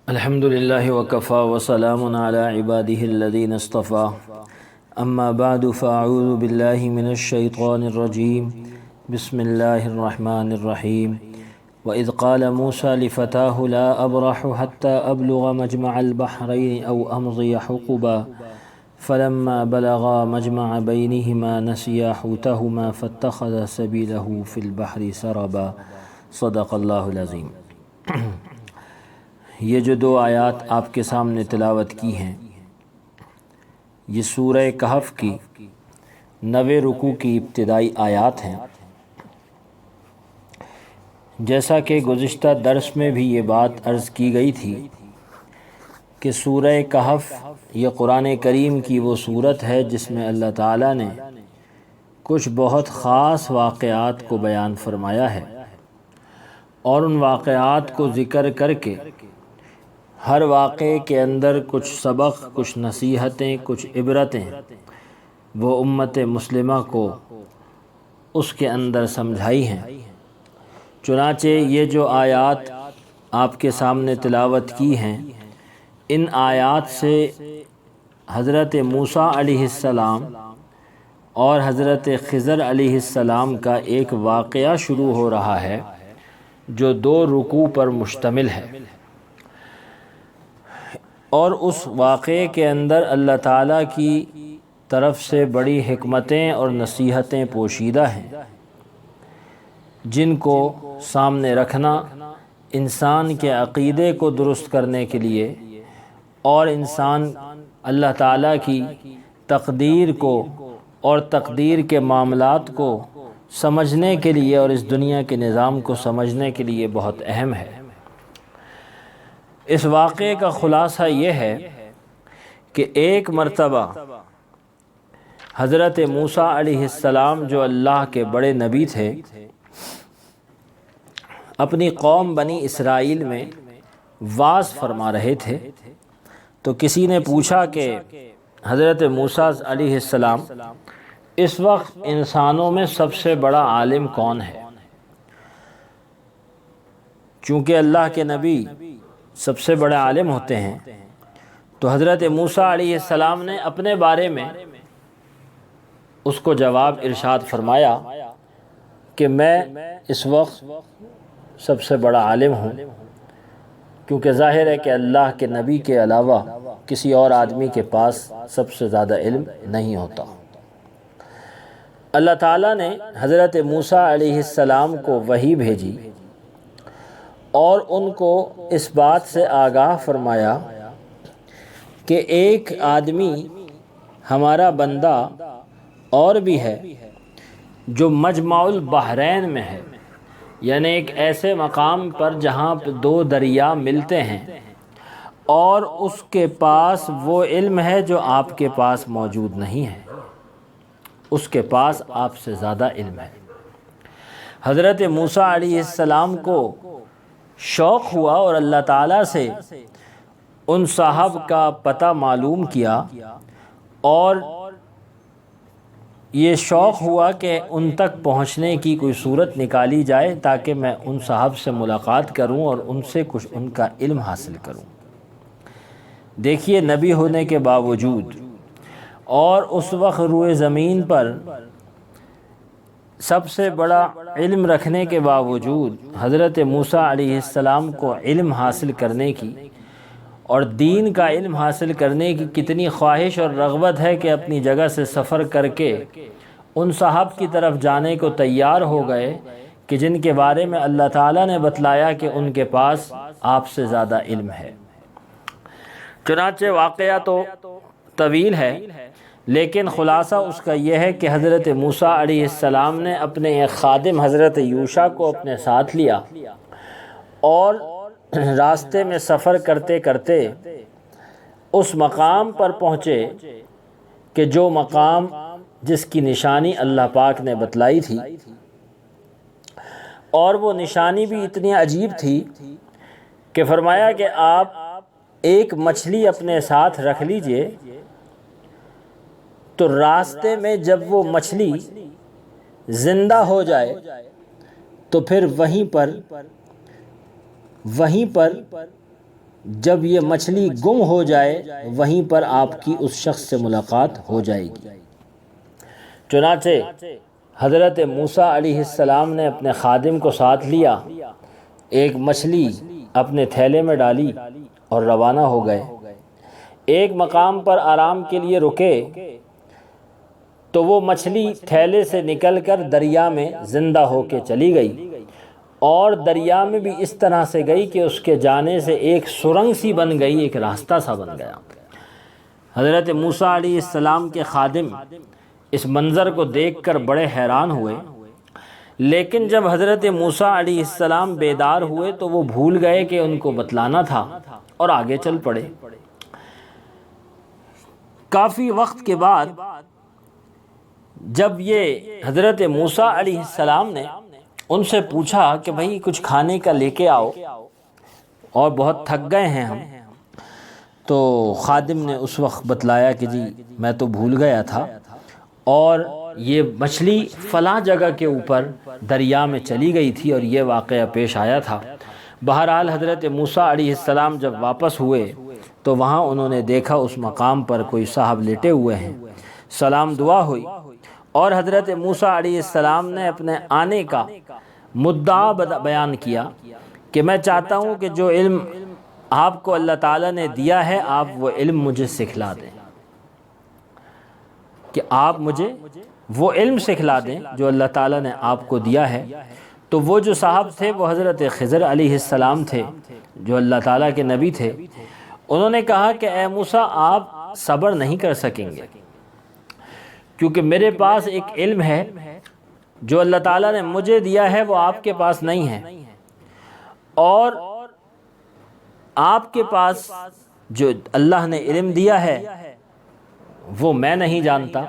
الحمد لله وكفى وسلام على عباده الذين اصطفى أما بعد فأعوذ بالله من الشيطان الرجيم بسم الله الرحمن الرحيم وإذ قال موسى لفتاه لا أبرح حتى أبلغ مجمع البحرين أو أمضي حقبا فلما بلغا مجمع بينهما نسيا حوتهما فاتخذ سبيله في البحر سربا صدق اللہ العظیم۔ یہ جو دو آیات آپ کے سامنے تلاوت کی ہیں یہ سورہ کہف کی 90 رکوع کی ابتدائی آیات ہیں۔ جیسا کہ گزشتہ درس میں بھی یہ بات عرض کی گئی تھی کہ سورہ کہف یہ قرآن کریم کی وہ صورت ہے جس میں اللہ تعالیٰ نے کچھ بہت خاص واقعات کو بیان فرمایا ہے، اور ان واقعات کو ذکر کر کے ہر واقعے کے اندر کچھ سبق، کچھ نصیحتیں، کچھ عبرتیں وہ امت مسلمہ کو اس کے اندر سمجھائی ہیں۔ چنانچہ یہ جو آیات آپ کے سامنے تلاوت کی ہیں، ان آیات سے حضرت موسیٰ علیہ السلام اور حضرت خضر علیہ السلام کا ایک واقعہ شروع ہو رہا ہے جو 2 رکوع پر مشتمل ہے، اور اس واقعے کے اندر اللہ تعالیٰ کی طرف سے بڑی حکمتیں اور نصیحتیں پوشیدہ ہیں، جن کو سامنے رکھنا انسان کے عقیدے کو درست کرنے کے لیے اور انسان اللہ تعالیٰ کی تقدیر کو اور تقدیر کے معاملات کو سمجھنے کے لیے اور اس دنیا کے نظام کو سمجھنے کے لیے بہت اہم ہے۔ اس واقعے کا خلاصہ یہ ہے کہ ایک مرتبہ حضرت موسیٰ علیہ السلام جو اللہ کے بڑے نبی تھے، اپنی قوم بنی اسرائیل میں وعظ فرما رہے تھے، تو کسی نے پوچھا کہ حضرت موسیٰ علیہ السلام اس وقت انسانوں میں سب سے بڑا عالم کون ہے؟ چونکہ اللہ کے نبی سب سے بڑے عالم ہوتے ہیں، تو حضرت موسیٰ علیہ السلام نے اپنے بارے میں اس کو جواب ارشاد فرمایا کہ میں اس وقت سب سے بڑا عالم ہوں، کیونکہ ظاہر ہے کہ اللہ کے نبی کے علاوہ کسی اور آدمی کے پاس سب سے زیادہ علم نہیں ہوتا۔ اللہ تعالیٰ نے حضرت موسیٰ علیہ السلام کو وحی بھیجی اور ان کو اس بات سے آگاہ فرمایا کہ ایک آدمی ہمارا بندہ اور بھی ہے جو مجمع البحرین میں ہے، یعنی ایک ایسے مقام پر جہاں 2 دریا ملتے ہیں، اور اس کے پاس وہ علم ہے جو آپ کے پاس موجود نہیں ہے، اس کے پاس آپ سے زیادہ علم ہے۔ حضرت موسیٰ علیہ السلام کو شوق ہوا اور اللہ تعالیٰ سے ان صاحب کا پتہ معلوم کیا، اور یہ شوق ہوا کہ ان تک پہنچنے کی کوئی صورت نکالی جائے تاکہ میں ان صاحب سے ملاقات کروں اور ان سے کچھ ان کا علم حاصل کروں۔ دیکھیے، نبی ہونے کے باوجود اور اس وقت روئے زمین پر سب سے بڑا علم رکھنے کے باوجود حضرت موسیٰ علیہ السلام کو علم حاصل کرنے کی اور دین کا علم حاصل کرنے کی کتنی خواہش اور رغبت ہے کہ اپنی جگہ سے سفر کر کے ان صاحب کی طرف جانے کو تیار ہو گئے کہ جن کے بارے میں اللہ تعالیٰ نے بتلایا کہ ان کے پاس آپ سے زیادہ علم ہے۔ چنانچہ واقعہ تو طویل ہے، لیکن خلاصہ اس کا یہ ہے کہ حضرت موسیٰ علیہ السلام نے اپنے ایک خادم حضرت یوشع کو اپنے ساتھ لیا، اور راستے میں سفر کرتے کرتے اس مقام پر پہنچے کہ جو مقام جس کی نشانی اللہ پاک نے بتلائی تھی، اور وہ نشانی بھی اتنی عجیب تھی کہ فرمایا کہ آپ ایک مچھلی اپنے ساتھ رکھ لیجئے، تو راستے میں جب وہ مچھلی زندہ ہو جائے تو پھر وہیں پر جب یہ مچھلی گم ہو جائے وہیں پر آپ کی اس شخص سے ملاقات ہو جائے گی۔ چنانچہ حضرت موسیٰ علیہ السلام نے اپنے خادم کو ساتھ لیا، ایک مچھلی اپنے تھیلے میں ڈالی اور روانہ ہو گئے۔ ایک مقام پر آرام کے لیے رکے تو وہ مچھلی تھیلے سے نکل کر دریا میں زندہ ہو کے چلی گئی، اور دریا میں بھی اس طرح سے گئی کہ اس کے جانے سے ایک سرنگ سی بن گئی، ایک راستہ سا بن گیا۔ حضرت موسیٰ علیہ السلام کے خادم اس منظر کو دیکھ کر بڑے حیران ہوئے، لیکن جب حضرت موسیٰ علیہ السلام بیدار ہوئے تو وہ بھول گئے کہ ان کو بتلانا تھا اور آگے چل پڑے۔ کافی وقت کے بعد جب یہ حضرت موسیٰ علیہ السلام نے ان سے پوچھا کہ بھئی کچھ کھانے کا لے کے آؤ اور بہت تھک گئے ہیں ہم، تو خادم نے اس وقت بتلایا کہ جی میں تو بھول گیا تھا، اور یہ مچھلی فلاں جگہ کے اوپر دریا میں چلی گئی تھی اور یہ واقعہ پیش آیا تھا۔ بہرحال حضرت موسیٰ علیہ السلام جب واپس ہوئے تو وہاں انہوں نے دیکھا اس مقام پر کوئی صاحب لیٹے ہوئے ہیں۔ سلام دعا ہوئی اور حضرت موسیٰ علیہ السلام نے اپنے آنے کا مدعا بیان کیا کہ میں چاہتا ہوں کہ جو علم آپ کو اللہ تعالیٰ نے دیا ہے آپ وہ علم مجھے سکھلا دیں، کہ آپ مجھے وہ علم سکھلا دیں جو اللہ تعالیٰ نے آپ کو دیا ہے۔ تو وہ جو صاحب تھے وہ حضرت خضر علیہ السلام تھے جو اللہ تعالیٰ کے نبی تھے۔ انہوں نے کہا کہ اے موسیٰ آپ صبر نہیں کر سکیں گے، کیونکہ میرے پاس ایک علم ہے جو اللہ تعالیٰ نے مجھے دیا ہے وہ آپ کے پاس نہیں ہے، اور آپ کے پاس جو اللہ نے علم دیا ہے وہ میں نہیں جانتا،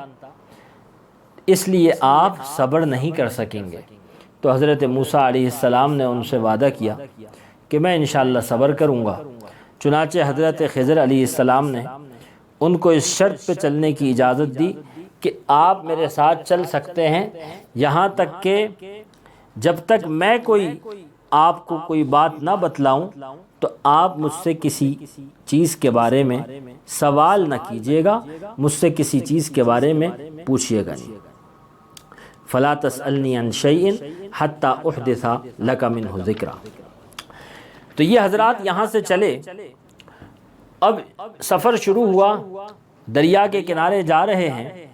اس لیے آپ صبر نہیں کر سکیں گے۔ تو حضرت موسیٰ علیہ السلام نے ان سے وعدہ کیا کہ میں انشاءاللہ صبر کروں گا۔ چنانچہ حضرت خضر علیہ السلام نے ان کو اس شرط پہ چلنے کی اجازت دی کہ آپ میرے ساتھ چل سکتے ہیں، یہاں تک کہ جب تک میں آپ کو کوئی بات نہ بتلاؤں تو آپ مجھ سے کسی چیز کے بارے میں سوال نہ کیجیے گا، مجھ سے کسی چیز کے بارے میں پوچھیے گا نہیں۔ فَلَا تَسْأَلْنِي عَنْ شَيْءٍ حَتَّى أُحْدِثَ لَكَ مِنْهُ ذِكْرًا۔ تو یہ حضرات یہاں سے چلے، اب سفر شروع ہوا، دریا کے کنارے جا رہے ہیں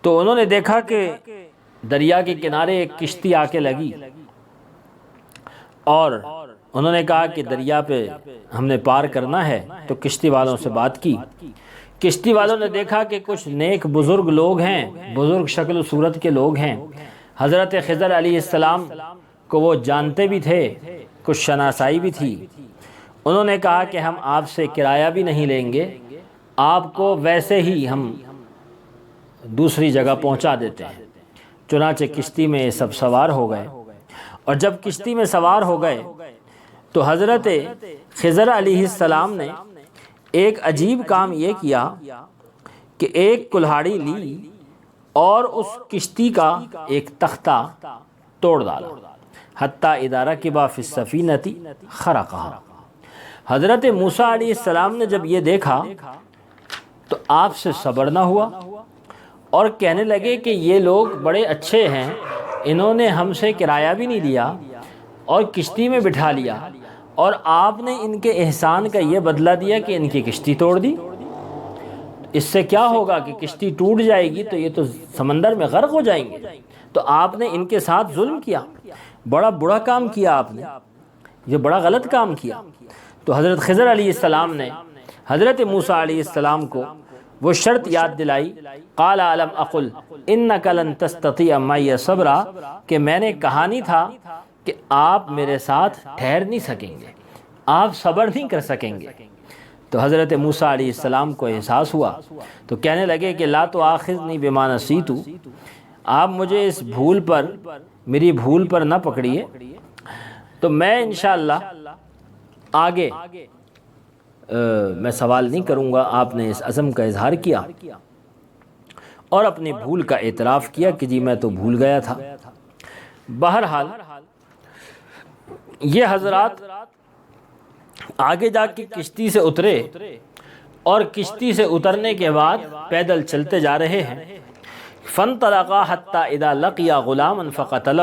تو انہوں نے دیکھا کہ دریا کے کنارے ایک کشتی آ کے لگی، اور انہوں نے کہا کہ دریا پہ ہم نے پار کرنا ہے، تو کشتی والوں سے بات کی۔ کشتی والوں نے دیکھا کہ کچھ نیک بزرگ لوگ ہیں، بزرگ شکل و صورت کے لوگ ہیں، حضرت خضر علیہ السلام کو وہ جانتے بھی تھے، کچھ شناسائی بھی تھی۔ انہوں نے کہا کہ ہم آپ سے کرایہ بھی نہیں لیں گے، آپ کو ویسے ہی ہم دوسری جگہ پہنچا دیتے ہیں۔ چنانچہ کشتی میں سب سوار ہو گئے، اور جب کشتی میں سوار ہو گئے تو حضرت خضر علیہ السلام نے ایک عجیب کام یہ کیا کہ ایک کلہاڑی لی اور اس کشتی کا ایک تختہ توڑ ڈالا، حتیٰ اذا رکب فی السفینۃ خرقھا۔ حضرت موسیٰ علیہ السلام نے جب یہ دیکھا تو آپ سے صبر نہ ہوا، اور کہنے لگے کہ یہ لوگ بڑے اچھے ہیں، انہوں نے ہم سے کرایہ بھی نہیں لیا اور کشتی میں بٹھا لیا، اور آپ نے ان کے احسان کا یہ بدلہ دیا کہ ان کی کشتی توڑ دی۔ اس سے کیا ہوگا کہ کشتی ٹوٹ جائے گی تو یہ تو سمندر میں غرق ہو جائیں گے، تو آپ نے ان کے ساتھ ظلم کیا، بڑا برا کام کیا آپ نے، یہ بڑا غلط کام کیا۔ تو حضرت خضر علیہ السلام نے حضرت موسیٰ علیہ السلام کو وہ شرط یاد دلائی، قال الم اقل انک لن تستطیع معی صبرا، کہ میں نے کہا نہیں تھا کہ آپ میرے ساتھ ٹھہر نہیں سکیں گے، آپ صبر نہیں کر سکیں گے۔ تو حضرت موسیٰ علیہ السلام کو احساس ہوا، تو کہنے لگے کہ لا تؤاخذنی بما نسیت، آپ مجھے اس بھول پر، میری بھول پر نہ پکڑیے، تو میں انشاءاللہ آگے میں سوال نہیں کروں گا۔ آپ نے اس عزم کا اظہار کیا اور اپنی بھول کا اعتراف کیا کہ جی میں تو بھول گیا تھا۔ بہرحال یہ حضرات آگے جا کے کشتی سے اترے اور کشتی سے اترنے کے بعد پیدل چلتے جا رہے ہیں۔ فانطلقا حتی اذا لقیا غلاما فقتلہ،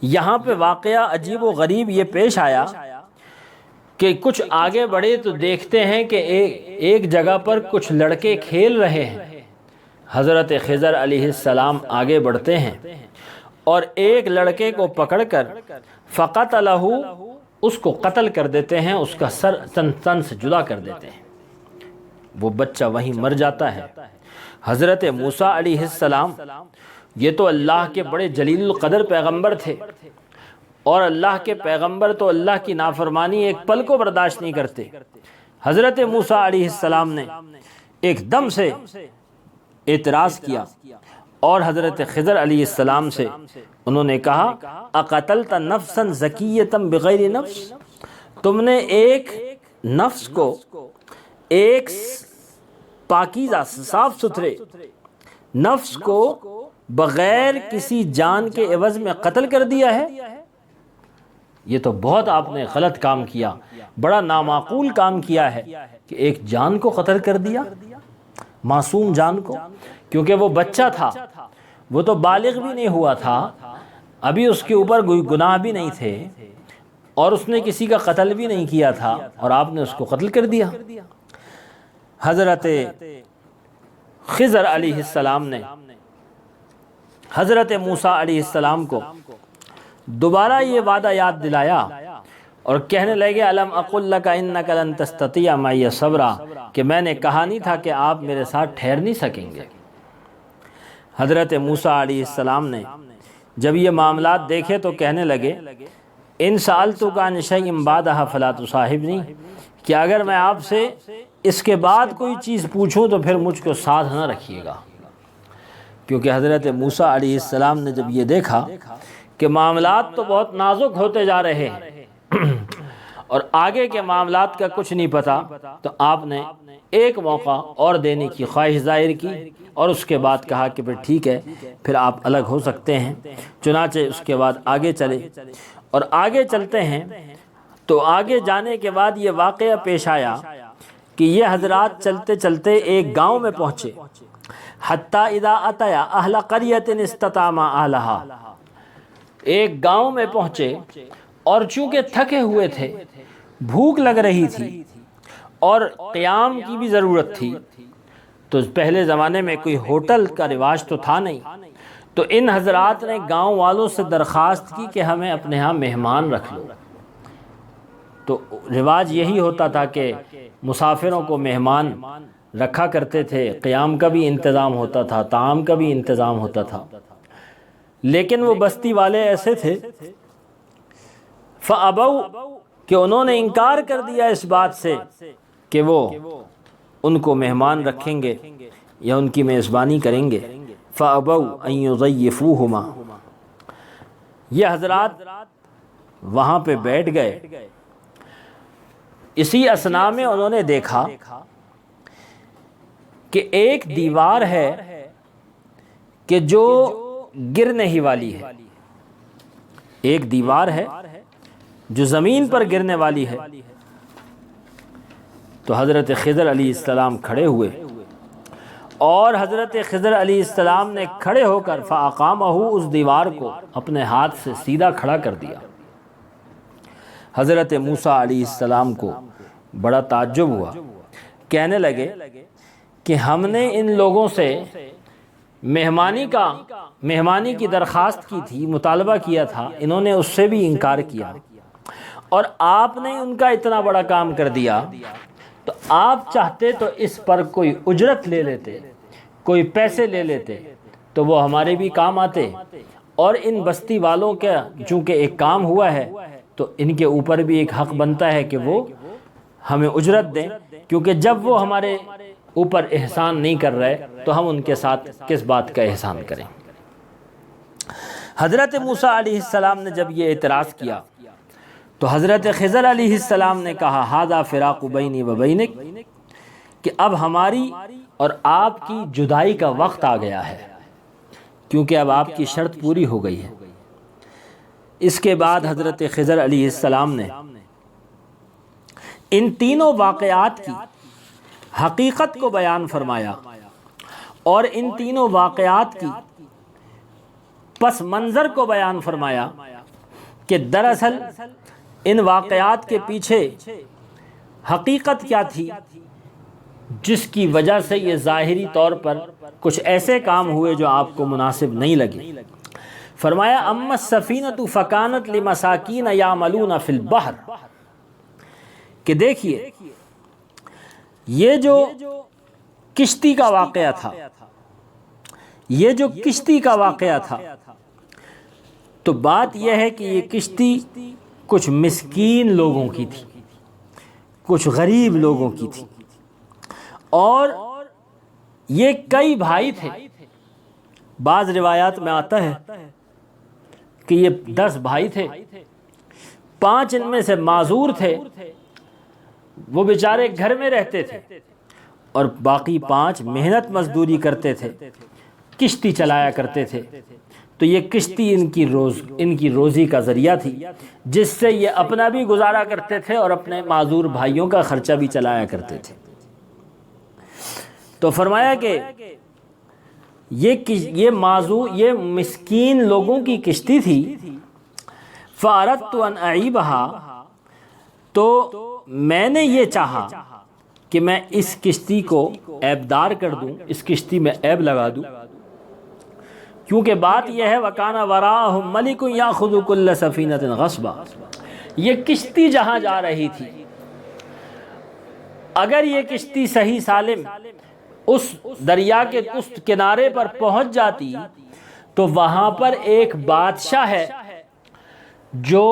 یہاں پہ واقعہ عجیب و غریب یہ پیش آیا کہ کچھ آگے بڑھے تو دیکھتے ہیں کہ ایک جگہ پر کچھ لڑکے کھیل رہے ہیں۔ حضرت خضر علیہ السلام آگے بڑھتے ہیں اور ایک لڑکے کو پکڑ کر فقتلہ، اس کو قتل کر دیتے ہیں، اس کا سر تن سے جدا کر دیتے ہیں، وہ بچہ وہیں مر جاتا ہے۔ حضرت موسیٰ علیہ السلام یہ تو اللہ کے بڑے جلیل القدر پیغمبر تھے، اور اللہ کے پیغمبر تو اللہ کی نافرمانی ایک پل کو برداشت نہیں کرتے۔ حضرت موسیٰ علیہ السلام نے ایک دم سے اعتراض کیا اور حضرت خضر علیہ السلام سے انہوں نے کہا اقتلت نفسا زکیۃ بغیر نفس، تم نے ایک نفس کو، ایک پاکیزہ صاف ستھرے نفس کو بغیر کسی جان کے عوض میں قتل کر دیا ہے۔ یہ تو بہت آپ نے غلط کام کیا، بڑا نامعقول کام کیا ہے کہ ایک جان کو قتل کر دیا، معصوم جان کو، کیونکہ وہ بچہ تھا، وہ تو بالغ بھی نہیں ہوا تھا، ابھی اس کے اوپر کوئی گناہ بھی نہیں تھے، اور اس نے کسی کا قتل بھی نہیں کیا تھا، اور آپ نے اس کو قتل کر دیا۔ حضرت خضر علیہ السلام نے حضرت موسیٰ علیہ السلام کو دوبارہ یہ وعدہ یاد دلایا اور کہنے لگے الم اقل لک انک لن تستطیع معی صبرا، کہ میں نے کہا نہیں تھا کہ آپ میرے ساتھ ٹھہر نہیں سکیں گے۔ حضرت موسیٰ علیہ السلام نے جب یہ معاملات دیکھے تو کہنے لگے ان سألتک عن شیء بعدہ فلا تصاحبنی، کہ اگر میں آپ سے اس کے بعد کوئی چیز پوچھوں تو پھر مجھ کو ساتھ نہ رکھیے گا، کیونکہ حضرت موسیٰ علیہ السلام نے جب یہ دیکھا کہ معاملات تو بہت نازک ہوتے جا رہے ہیں اور آگے کے معاملات کا کچھ نہیں پتا، تو آپ نے ایک موقع اور دینے کی خواہش ظاہر کی اور اس کے بعد کہا کہ پھر ٹھیک ہے، پھر آپ الگ ہو سکتے ہیں۔ چنانچہ اس کے بعد آگے چلے اور آگے چلتے ہیں تو آگے جانے کے بعد یہ واقعہ پیش آیا کہ یہ حضرات چلتے چلتے ایک گاؤں میں پہنچے۔ حتی اذا اتیا اہل قریۃ استطعما اہلہا، ایک گاؤں میں پہنچے اور چونکہ تھکے ہوئے تھے، بھوک لگ رہی تھی اور قیام کی بھی ضرورت تھی، تو پہلے زمانے میں کوئی ہوٹل کا رواج تو تھا نہیں، تو ان حضرات نے گاؤں والوں سے درخواست کی کہ ہمیں اپنے ہاں مہمان رکھ لو۔ تو رواج یہی ہوتا تھا کہ مسافروں کو مہمان رکھا کرتے تھے، قیام کا بھی انتظام ہوتا تھا، طعام کا بھی انتظام ہوتا تھا، لیکن وہ بستی والے ایسے تھے فَأَبَوْا، کہ انہوں نے انکار کر دیا اس بات سے کہ وہ ان کو مہمان رکھیں گے یا ان کی میزبانی کریں گے۔ فَأَبَوْا أَن يُضَيِّفُوهُمَا، یہ حضرات وہاں پہ بیٹھ گئے۔ اسی اثناء میں انہوں نے دیکھا کہ ایک دیوار ہے کہ جو گرنے ہی والی ہے، ایک دیوار ہے جو زمین پر گرنے والی ہے۔ تو حضرت خضر علیہ السلام کھڑے ہوئے اور حضرت خضر علیہ السلام نے کھڑے ہو کر فَأَقَامَهُ، اس دیوار کو اپنے ہاتھ سے سیدھا کھڑا کر دیا۔ حضرت موسیٰ علیہ السلام کو بڑا تعجب ہوا، کہنے لگے کہ ہم نے ان لوگوں سے مہمانی کی درخواست کی تھی، مطالبہ کیا تھا، انہوں نے اس سے بھی انکار کیا، اور آپ نے ان کا اتنا بڑا کام کر دیا، تو آپ چاہتے تو اس پر کوئی اجرت لے لیتے، کوئی پیسے لے لیتے تو وہ ہمارے بھی کام آتے، اور ان بستی والوں کا چونکہ ایک کام ہوا ہے تو ان کے اوپر بھی ایک حق بنتا ہے کہ وہ ہمیں اجرت دیں، کیونکہ جب وہ ہمارے اوپر احسان نہیں کر رہے تو ہم ان کے ساتھ کس بات کا احسان کریں۔ حضرت موسیٰ علیہ السلام نے جب یہ اعتراض کیا تو حضرت خضر علیہ السلام نے کہا ھذا فراق بینی و بینک، کہ اب ہماری اور آپ کی جدائی کا وقت آ گیا ہے، کیونکہ اب آپ کی شرط پوری ہو گئی ہے۔ اس کے بعد حضرت خضر علیہ السلام نے ان تینوں واقعات کی حقیقت کو بیان فرمایا اور ان تینوں واقعات کی پس منظر کو بیان فرمایا کہ دراصل ان واقعات کے پیچھے حقیقت کیا تھی جس کی وجہ سے یہ ظاہری طور پر کچھ ایسے کام ہوئے جو آپ کو مناسب نہیں لگے۔ فرمایا اما السفینۃ فکانت لمساکین یعملون فی البحر، کہ دیکھیے یہ جو کشتی کا واقعہ تھا، یہ جو کشتی کا واقعہ تھا، تو بات یہ ہے کہ یہ کشتی کچھ مسکین لوگوں کی تھی، کچھ غریب لوگوں کی تھی، اور یہ کئی بھائی تھے۔ بعض روایات میں آتا ہے کہ یہ 10 بھائی تھے، 5 ان میں سے معذور تھے، وہ بیچارے گھر میں رہتے تھے، اور باقی 5 محنت مزدوری کرتے تھے، کشتی چلایا کرتے تھے۔ تو یہ کشتی ان کی روزی کا ذریعہ تھی، جس سے یہ اپنا بھی گزارا کرتے تھے اور اپنے معذور بھائیوں کا خرچہ بھی چلایا کرتے تھے۔ تو فرمایا کہ یہ مسکین لوگوں کی کشتی تھی۔ فَأَرَدْتُ أَنْ أَعِيبَهَا، تو میں نے یہ چاہا کہ میں اس کشتی کو عیبدار کر دوں، اس کشتی میں عیب لگا دوں، کیونکہ بات یہ ہے وَكَانَ وَرَاءَهُمْ مَلِكٌ يَأْخُذُ كُلَّ سَفِينَةٍ غَصْبًا، یہ کشتی جہاں جا رہی تھی، اگر یہ کشتی صحیح سالم اس دریا کے اس کنارے پر پہنچ جاتی تو وہاں پر ایک بادشاہ ہے جو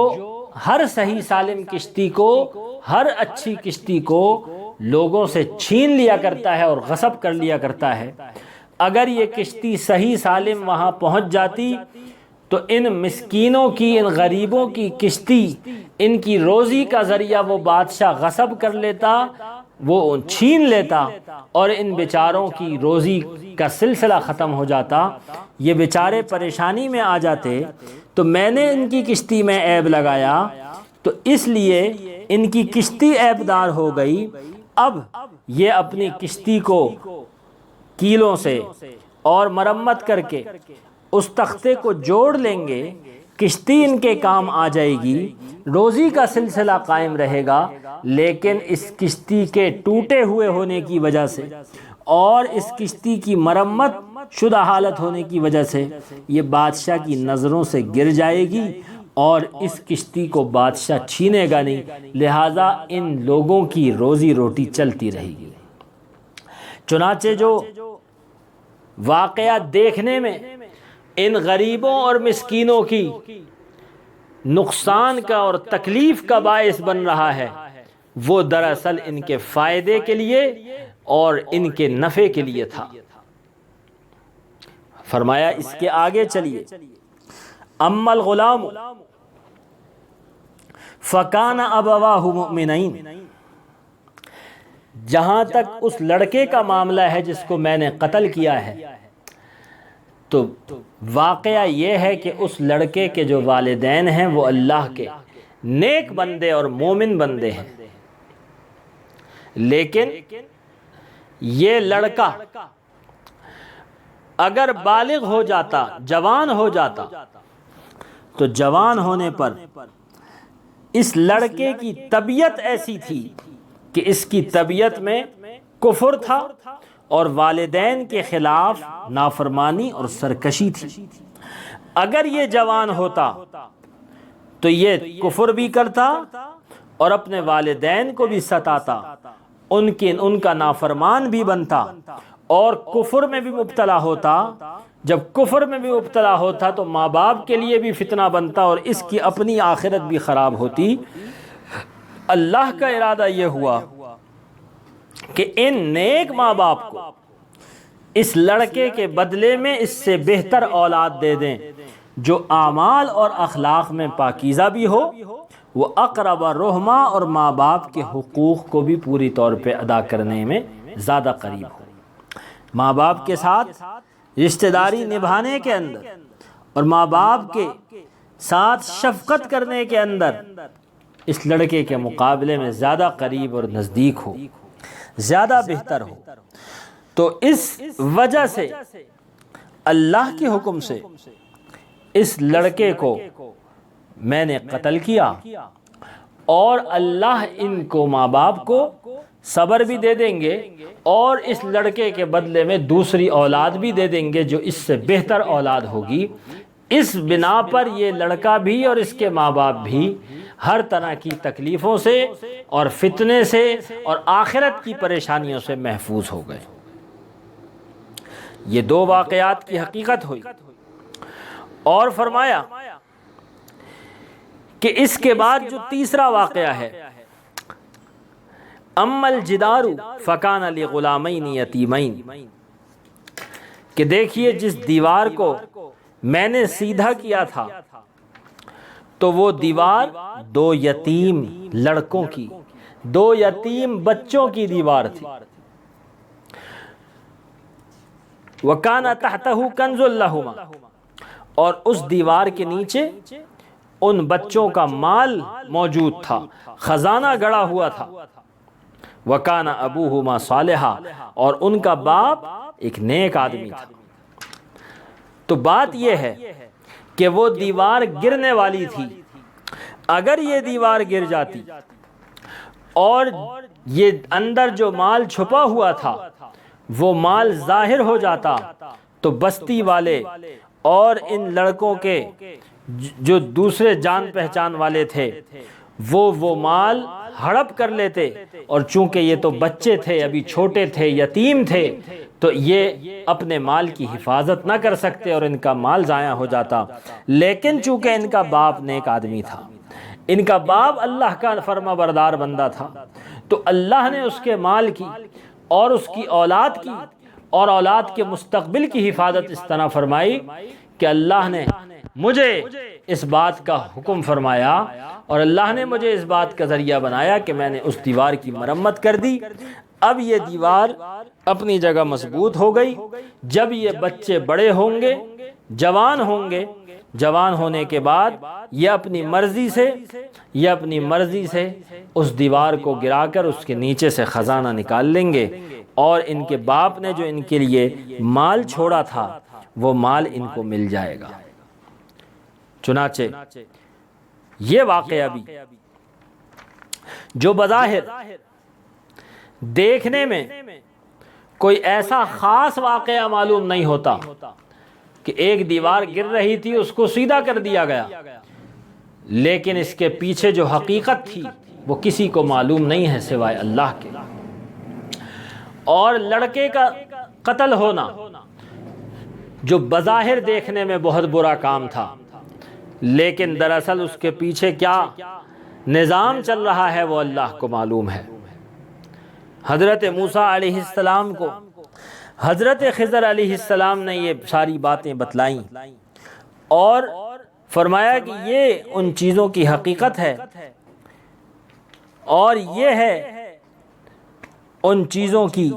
ہر صحیح سالم کشتی کو، ہر اچھی کشتی کو لوگوں سے چھین لیا کرتا ہے اور غصب کر لیا کرتا ہے۔ اگر یہ کشتی صحیح سالم وہاں پہنچ جاتی تو ان مسکینوں کی، ان غریبوں کی کشتی، ان کی روزی کا ذریعہ وہ بادشاہ غصب کر لیتا، وہ چھین لیتا، اور ان بیچاروں کی روزی کا سلسلہ ختم ہو جاتا، یہ بیچارے پریشانی میں آ جاتے۔ تو میں نے ان کی کشتی میں عیب لگایا، تو اس لیے ان کی کشتی عیبدار ہو گئی۔ اب یہ اپنی کشتی کو کیلوں سے اور مرمت کر کے اس تختے کو جوڑ لیں گے، کشتی ان کے کام آ جائے گی، روزی کا سلسلہ قائم رہے گا۔ لیکن اس کشتی کے ٹوٹے ہوئے ہونے کی وجہ سے اور اس کشتی کی مرمت شدہ حالت ہونے کی وجہ سے یہ بادشاہ کی نظروں سے گر جائے گی، اور اس کشتی کو بادشاہ چھینے گا نہیں، لہٰذا ان لوگوں کی روزی روٹی چلتی رہے گی۔ چنانچہ جو واقعہ دیکھنے میں ان غریبوں اور مسکینوں کی نقصان کا اور تکلیف کا باعث بن رہا ہے، وہ دراصل ان کے فائدے کے لیے اور ان کے نفع کے لیے تھا۔ فرمایا اس کے آگے چلیے، اما الغلام فکان ابواہ مؤمنین، جہاں تک اس لڑکے کا معاملہ ہے جس کو میں نے قتل کیا ہے، تو واقعہ یہ ہے کہ اس لڑکے کے جو والدین ہیں وہ اللہ کے نیک بندے اور مومن بندے ہیں، لیکن یہ لڑکا اگر بالغ ہو جاتا، جوان ہو جاتا، تو جوان ہونے پر اس لڑکے کی طبیعت ایسی تھی کہ اس کی طبیعت میں کفر تھا اور والدین کے خلاف نافرمانی اور سرکشی تھی۔ اگر یہ جوان ہوتا تو یہ کفر بھی کرتا اور اپنے والدین کو بھی ستاتا، ان کا نافرمان بھی بنتا اور کفر میں بھی مبتلا ہوتا۔ جب کفر میں بھی مبتلا ہوتا تو ماں باپ کے لیے بھی فتنہ بنتا اور اس کی اپنی آخرت بھی خراب ہوتی۔ اللہ کا ارادہ یہ ہوا کہ ان نیک ماں باپ کو اس لڑکے کے بدلے میں اس سے بہتر اولاد دے دیں جو اعمال اور اخلاق میں پاکیزہ بھی ہو، وہ اقرب رحمہ اور ماں باپ کے حقوق کو بھی پوری طور پہ ادا کرنے میں زیادہ قریب ہو۔ ماں باپ کے ساتھ رشتہ داری نبھانے کے اندر اور ماں باپ کے ساتھ شفقت کرنے کے اندر اس لڑکے کے مقابلے میں زیادہ قریب اور نزدیک ہو، زیادہ بہتر ہو۔ تو اس وجہ سے اللہ کے حکم سے اس لڑکے کو میں نے قتل کیا، اور اللہ ان کو ماں باپ کو صبر بھی دے دیں گے، اور اس لڑکے کے بدلے میں دوسری اولاد بھی دے دیں گے جو اس سے بہتر اولاد ہوگی۔ اس بنا پر یہ لڑکا بھی اور اس کے ماں باپ بھی ہر طرح کی تکلیفوں سے اور فتنے سے اور آخرت کی پریشانیوں سے محفوظ ہو گئے۔ یہ دو واقعات کی حقیقت ہوئی، اور فرمایا کہ اس کے بعد جو تیسرا واقعہ ہے، اما الجدار فکان لغلامین یتیمین، کہ دیکھیے جس دیوار کو میں نے سیدھا کیا تھا تو وہ دیوار دو یتیم لڑکوں کی، دو یتیم بچوں کی دیوار تھی۔ وَكَانَ تَحْتَهُ كَنْزٌ لَهُمَا، اور اس دیوار کے نیچے ان بچوں کا مال موجود تھا، خزانہ گڑا ہوا تھا۔ وَكَانَ أَبُوهُمَا صَالِحًا، اور ان کا باپ ایک نیک آدمی تھا۔ تو بات یہ ہے کہ وہ دیوار گرنے والی تھی، اگر یہ دیوار گر جاتی اور یہ اندر جو مال چھپا ہوا تھا وہ مال ظاہر ہو جاتا تو بستی والے اور ان لڑکوں کے جو دوسرے جان پہچان والے تھے وہ مال ہڑپ کر لیتے، اور چونکہ یہ تو بچے تھے، ابھی چھوٹے تھے، یتیم تھے، تو یہ اپنے مال کی حفاظت نہ کر سکتے اور ان کا مال ضائع ہو جاتا۔ لیکن چونکہ ان کا باپ نیک آدمی تھا، ان کا باپ اللہ کا فرما بردار بندہ تھا، تو اللہ نے اس کے مال کی اور اس کی اولاد کی اور اولاد کے مستقبل کی حفاظت اس طرح فرمائی کہ اللہ نے مجھے اس بات کا حکم فرمایا، اور اللہ نے مجھے اس بات کا ذریعہ بنایا کہ میں نے اس دیوار کی مرمت کر دی۔ اب یہ دیوار اپنی جگہ مضبوط ہو گئی۔ جب یہ بچے بڑے ہوں گے، جوان ہوں گے، جوان ہونے کے بعد یہ اپنی مرضی سے اس دیوار کو گرا کر اس کے نیچے سے خزانہ نکال لیں گے، اور ان کے باپ نے جو ان کے لیے مال چھوڑا تھا وہ مال ان کو مل جائے گا۔ چنانچہ یہ واقعہ بھی جو بظاہر دیکھنے میں کوئی ایسا خاص واقعہ معلوم نہیں ہوتا کہ ایک دیوار گر رہی تھی اس کو سیدھا کر دیا گیا، لیکن اس کے پیچھے جو حقیقت تھی وہ کسی کو معلوم نہیں ہے سوائے اللہ کے۔ اور لڑکے کا قتل ہونا جو بظاہر دیکھنے میں بہت برا کام تھا، لیکن دراصل اس کے پیچھے کیا نظام چل رہا ہے وہ اللہ کو معلوم ہے۔ حضرت موسیٰ علیہ السلام کو حضرت خضر علیہ السلام نے یہ ساری باتیں بتلائیں اور فرمایا کہ یہ ان چیزوں کی حقیقت ہے، اور یہ ہے ان چیزوں کی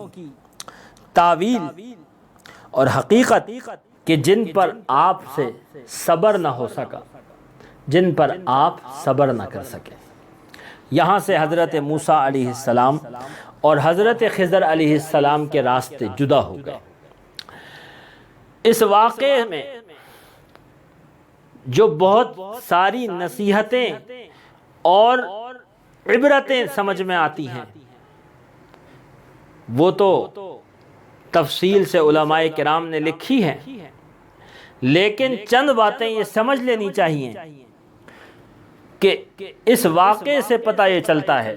تعویل اور حقیقت کہ جن پر آپ سے صبر نہ ہو سکا، جن پر آپ صبر نہ کر سکے۔ یہاں سے حضرت موسیٰ علیہ السلام اور حضرت خضر علیہ السلام کے راستے جدا ہو گئے۔ اس واقعے میں جو بہت ساری نصیحتیں اور عبرتیں سمجھ میں آتی ہیں وہ تو تفصیل سے علماء کرام نے لکھی ہیں، لیکن چند باتیں یہ سمجھ لینی چاہیے کہ اس واقعے سے پتہ یہ چلتا ہے،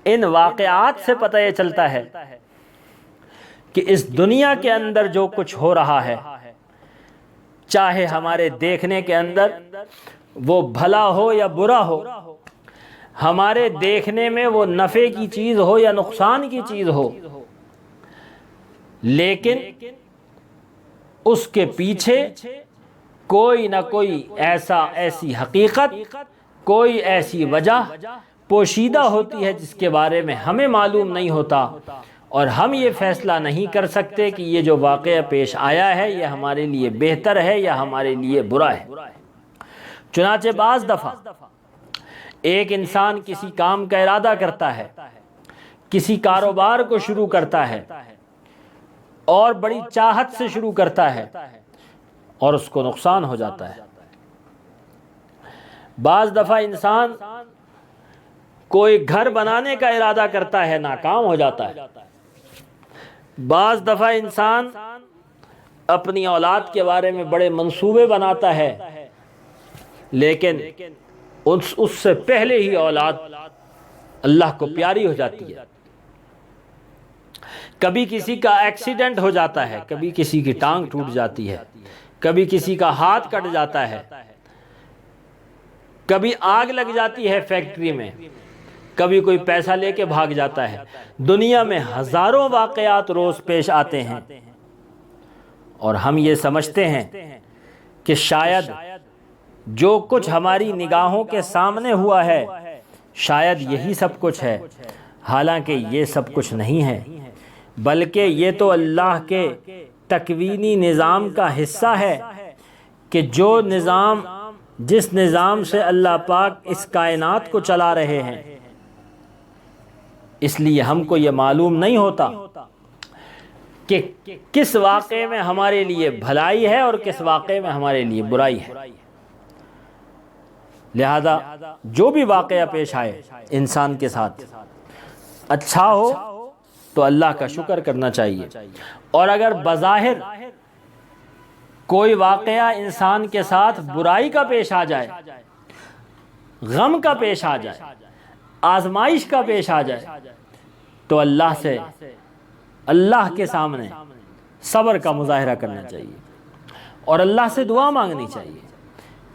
ان واقعات سے پتہ یہ چلتا ہے کہ اس دنیا کے اندر جو کچھ ہو رہا ہے، چاہے ہمارے دیکھنے کے اندر وہ بھلا ہو یا برا ہو، ہمارے دیکھنے میں وہ نفع کی چیز ہو یا نقصان کی چیز ہو، لیکن اس کے پیچھے کوئی نہ کوئی ایسی حقیقت، کوئی ایسی وجہ پوشیدہ ہوتی ہے جس کے بارے میں ہمیں معلوم نہیں ہوتا، اور ہم یہ فیصلہ نہیں کر سکتے کہ یہ جو واقعہ پیش آیا ہے یہ ہمارے لیے بہتر ہے یا ہمارے لیے برا ہے۔ چنانچہ بعض دفعہ ایک انسان کسی کام کا ارادہ کرتا ہے، کسی کاروبار کو شروع کرتا ہے اور بڑی چاہت سے شروع کرتا ہے اور اس کو نقصان ہو جاتا ہے۔ بعض دفعہ انسان کوئی گھر بنانے کا ارادہ کرتا ہے، ناکام ہو جاتا ہے۔ بعض دفعہ انسان اپنی اولاد کے بارے میں بڑے منصوبے بناتا ہے، لیکن اس سے پہلے ہی اولاد اللہ کو پیاری ہو جاتی ہے۔ کبھی کسی کا ایکسیڈنٹ ہو جاتا ہے، کبھی کسی کی ٹانگ ٹوٹ جاتی ہے، کبھی کسی کا ہاتھ کٹ جاتا ہے، کبھی آگ لگ جاتی ہے فیکٹری میں، کبھی کوئی پیسہ لے کے بھاگ جاتا ہے۔ دنیا میں ہزاروں واقعات روز پیش آتے ہیں، اور ہم یہ سمجھتے ہیں کہ شاید جو کچھ ہماری نگاہوں کے سامنے ہوا ہے شاید یہی سب کچھ ہے، حالانکہ یہ سب کچھ نہیں ہے، بلکہ یہ تو اللہ کے تکوینی نظام کا حصہ ہے کہ جس نظام سے اللہ پاک اس کائنات کو چلا رہے ہیں۔ اس لیے ہم کو یہ معلوم نہیں ہوتا کہ کس واقعے میں ہمارے لیے بھلائی ہے اور کس واقعے میں ہمارے لیے برائی ہے۔ لہذا جو بھی واقعہ پیش آئے انسان کے ساتھ، اچھا ہو تو اللہ کا شکر کرنا چاہیے، اور اگر بظاہر کوئی واقعہ انسان کے ساتھ برائی کا پیش آ جائے، غم کا پیش آ جائے، آزمائش کا پیش آ جائے، تو اللہ کے سامنے صبر کا مظاہرہ کرنا چاہیے اور اللہ سے دعا مانگنی چاہیے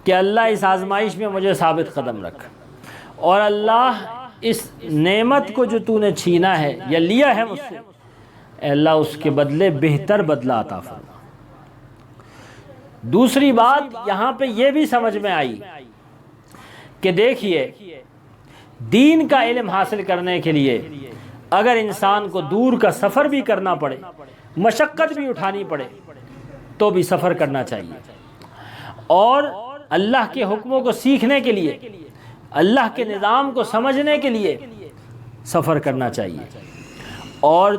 کہ اللہ اس آزمائش میں مجھے ثابت قدم رکھ، اور اللہ اس نعمت کو جو تو نے چھینا ہے یا لیا ہے مجھ سے، اے اللہ اس کے بدلے بہتر بدلہ عطا فرما۔ دوسری بات یہاں پہ یہ بھی سمجھ میں آئی کہ دیکھیے، دین کا علم حاصل کرنے کے لیے اگر انسان کو دور کا سفر بھی کرنا پڑے، مشقت بھی اٹھانی پڑے، تو بھی سفر کرنا چاہیے، اور اللہ کے حکموں کو سیکھنے کے لیے، اللہ کے نظام کو سمجھنے کے لیے سفر کرنا چاہیے۔ اور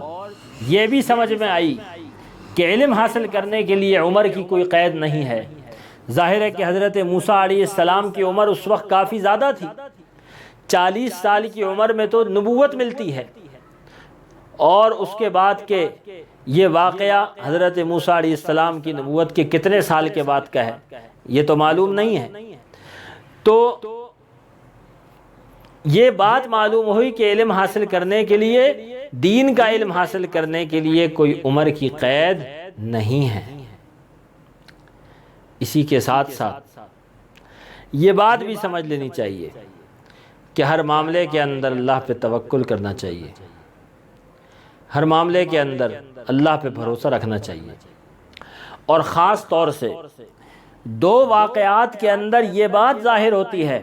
یہ بھی سمجھ میں آئی کہ علم حاصل کرنے کے لیے عمر کی کوئی قید نہیں ہے۔ ظاہر ہے کہ حضرت موسیٰ علیہ السلام کی عمر اس وقت کافی زیادہ تھی، 40 سال کی عمر میں تو نبوت ملتی ہے، اور اس کے بعد کہ یہ واقعہ حضرت موسیٰ علیہ السلام کی نبوت کے کتنے سال کے بعد کا ہے یہ تو معلوم نہیں ہے۔ تو یہ بات معلوم ہوئی کہ علم حاصل کرنے کے لیے، دین کا علم حاصل کرنے کے لیے کوئی عمر کی قید نہیں ہے۔ اسی کے ساتھ ساتھ یہ بات بھی سمجھ لینی چاہیے کہ ہر معاملے کے اندر اللہ پہ توکل کرنا چاہیے، ہر معاملے کے اندر اللہ پہ بھروسہ رکھنا چاہیے، اور خاص طور سے دو واقعات کے اندر یہ بات ظاہر ہوتی ہے،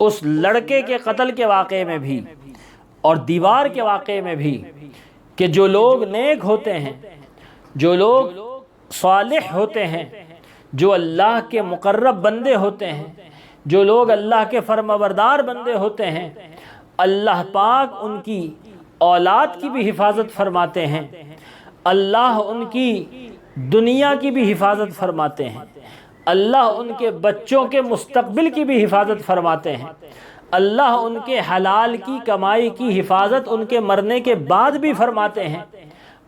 اس لڑکے کے قتل کے واقعے میں بھی اور دیوار کے واقعے میں بھی، کہ جو لوگ نیک ہوتے ہیں، جو لوگ صالح ہوتے ہیں، جو اللہ کے مقرب بندے ہوتے ہیں، جو لوگ اللہ کے فرمانبردار بندے ہوتے ہیں، اللہ پاک ان کی اولاد کی بھی حفاظت فرماتے ہیں، اللہ ان کی دنیا کی بھی حفاظت فرماتے ہیں، اللہ ان کے بچوں کے مستقبل کی بھی حفاظت فرماتے ہیں، اللہ ان کے حلال کی کمائی کی حفاظت ان کے مرنے کے بعد بھی فرماتے ہیں،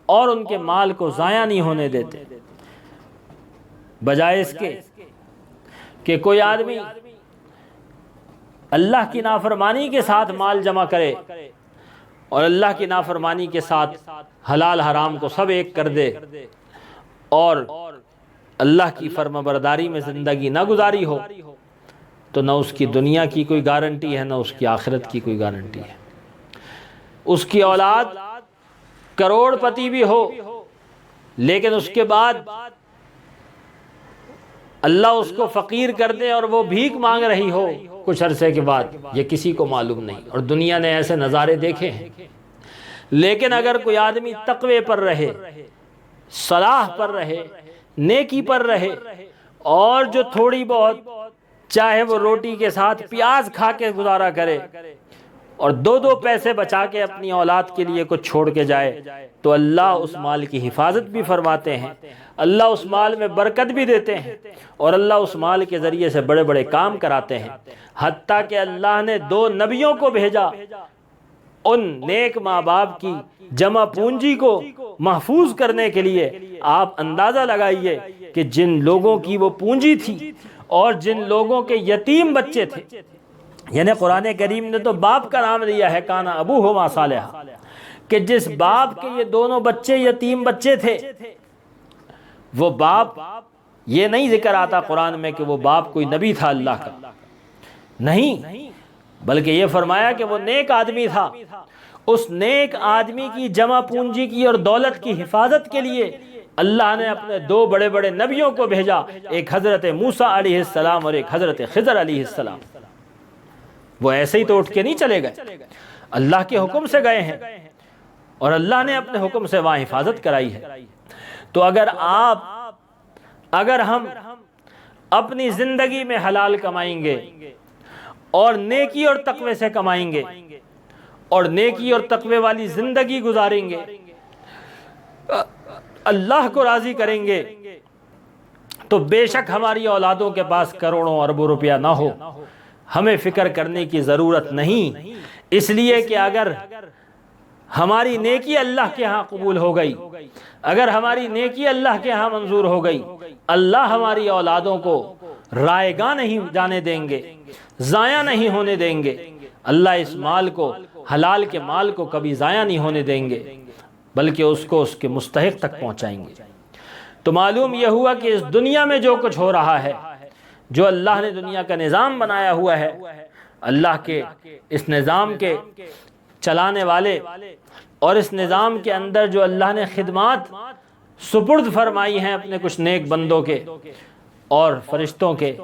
اور ان کے مال کو ضائع نہیں ہونے دیتے، بجائے اس کے کہ کوئی آدمی اللہ کی نافرمانی کے ساتھ مال جمع کرے اور اللہ کی نافرمانی کے ساتھ حلال حرام کو سب ایک کر دے، اور اللہ کی فرمانبرداری میں زندگی نہ گزاری ہو، تو نہ اس کی دنیا کی کوئی گارنٹی ہے، نہ اس کی آخرت کی کوئی گارنٹی ہے۔ اس کی اولاد کروڑ پتی بھی ہو، لیکن اس کے بعد اللہ اس کو فقیر کر دے اور وہ بھیک مانگ رہی ہو کچھ عرصے کے بعد، یہ کسی کو معلوم نہیں، اور دنیا نے ایسے نظارے دیکھے ہیں۔ لیکن اگر کوئی آدمی تقوی پر رہے، صلاح پر رہے، نیکی پر رہے، اور جو تھوڑی بہت چاہے وہ روٹی کے ساتھ پیاز کھا کے گزارا کرے اور دو دو پیسے بچا کے اپنی اولاد کے لیے کچھ چھوڑ کے جائے، تو اللہ اس مال کی حفاظت بھی فرماتے ہیں، اللہ اس مال میں برکت بھی دیتے ہیں، اور اللہ اس مال کے ذریعے سے بڑے بڑے کام کراتے ہیں۔ حتیٰ کہ اللہ نے 2 نبیوں کو بھیجا ان نیک ماں باپ کی جمع پونجی کو محفوظ کرنے کے لیے۔ آپ اندازہ لگائیے کہ جن لوگوں کی وہ پونجی تھی اور جن لوگوں کے یتیم بچے تھے، یعنی قرآن کریم نے تو باپ کا نام لیا ہے، کانا ابوہما صالحا، کہ جس باپ کے یہ دونوں بچے یتیم بچے تھے، وہ باپ، یہ نہیں ذکر آتا قرآن میں کہ وہ باپ کوئی نبی تھا اللہ کا، نہیں، بلکہ یہ فرمایا کہ وہ نیک آدمی تھا۔ اس نیک آدمی کی جمع پونجی کی اور دولت کی حفاظت کے لیے اللہ نے اپنے 2 بڑے بڑے نبیوں کو بھیجا، ایک حضرت موسیٰ علیہ السلام اور ایک حضرت خضر علیہ السلام۔ وہ ایسے ہی تو اٹھ کے نہیں چلے گئے، اللہ کے حکم سے گئے ہیں اور اللہ نے اپنے حکم سے وہاں حفاظت کرائی ہے۔ تو اگر ہم اپنی زندگی میں حلال کمائیں گے اور نیکی اور تقوی سے کمائیں گے اور نیکی اور تقوی والی زندگی گزاریں گے، اللہ کو راضی کریں گے، تو بے شک ہماری اولادوں کے پاس کروڑوں اربوں روپیہ نہ ہو، ہمیں فکر کرنے کی ضرورت نہیں، اس لیے کہ اگر ہماری نیکی اللہ کے ہاں قبول ہو گئی، اگر ہماری نیکی اللہ کے ہاں منظور ہو گئی، اللہ ہماری اولادوں کو رائیگاں نہیں جانے دیں گے، ضائع نہیں ہونے دیں گے۔ اللہ اس مال کو، حلال کے مال کو کبھی ضائع نہیں ہونے دیں گے، بلکہ اس کو اس کے مستحق تک پہنچائیں گے۔ تو معلوم یہ ہوا کہ اس دنیا میں جو کچھ ہو رہا ہے، جو اللہ نے دنیا کا نظام بنایا ہوا ہے، اللہ کے اس نظام کے چلانے والے اور اس نظام کے اندر جو اللہ نے خدمات سپرد فرمائی ہیں اپنے کچھ نیک بندوں کے اور فرشتوں کے،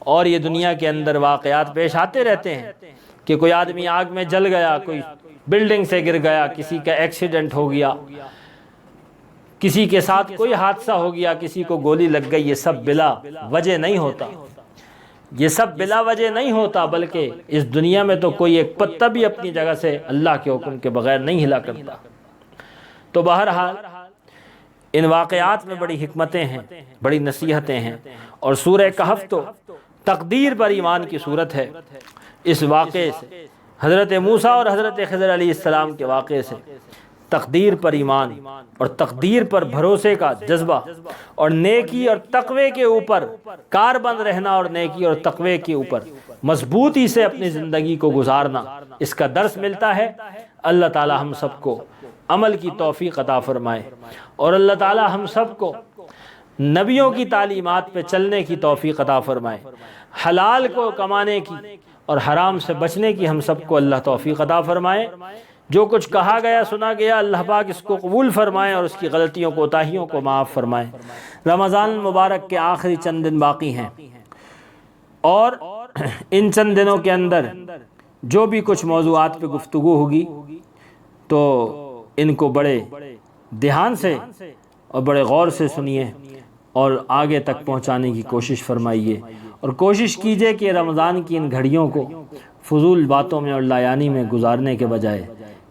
اور یہ دنیا کے اندر واقعات پیش آتے رہتے ہیں کہ کوئی آدمی آگ میں جل گیا، کوئی بلڈنگ سے گر گیا، کسی کا ایکسیڈنٹ ہو گیا، کسی کے ساتھ کوئی حادثہ ہو گیا، کسی کو گولی لگ گئی، یہ سب بلا وجہ نہیں ہوتا، یہ سب بلا وجہ نہیں ہوتا، بلکہ اس دنیا میں تو کوئی ایک پتہ بھی اپنی جگہ سے اللہ کے حکم کے بغیر نہیں ہلا کرتا۔ تو بہرحال ان واقعات میں بڑی حکمتیں ہیں، بڑی نصیحتیں ہیں، اور سورہ کہف تو تقدیر پر ایمان کی صورت ہے۔ اس واقعے سے، حضرت موسیٰ اور حضرت خضر علیہ السلام کے واقعے سے تقدیر پر ایمان اور تقدیر پر بھروسے کا جذبہ اور نیکی اور تقوی کے اوپر کاربند رہنا اور نیکی اور تقوی کے اوپر مضبوطی سے اپنی زندگی کو گزارنا، اس کا درس ملتا ہے۔ اللہ تعالی ہم سب کو عمل کی توفیق عطا فرمائے، اور اللہ تعالی ہم سب کو نبیوں کی تعلیمات پہ چلنے کی توفیق عطا فرمائے، حلال کو کمانے کی اور حرام سے بچنے کی ہم سب کو اللہ توفیق عطا فرمائے۔ جو کچھ کہا گیا سنا گیا اللہ پاک اس کو قبول فرمائے اور اس کی غلطیوں کوتاہیوں کو معاف فرمائے۔ رمضان المبارک کے آخری چند دن باقی ہیں، اور ان چند دنوں کے اندر جو بھی کچھ موضوعات پہ گفتگو ہوگی تو ان کو بڑے دھیان سے اور بڑے غور سے سنیے اور آگے تک پہنچانے کی کوشش فرمائیے، اور کوشش کیجئے کہ رمضان کی ان گھڑیوں کو فضول باتوں میں اور لایانی میں گزارنے کے بجائے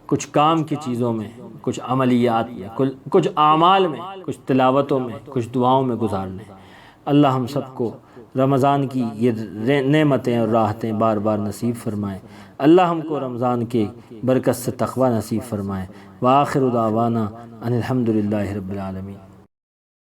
کچھ کام کی چیزوں میں، کچھ عملیات میں، کچھ اعمال میں، کچھ تلاوتوں میں، کچھ دعاؤں میں گزار لیں۔ اللہ ہم سب کو رمضان کی یہ نعمتیں اور راحتیں بار بار نصیب فرمائے۔ اللہ ہم کو رمضان کے برکت سے تقوی نصیب فرمائے۔ وآخر دعوانا ان الحمد للہ رب العالمین۔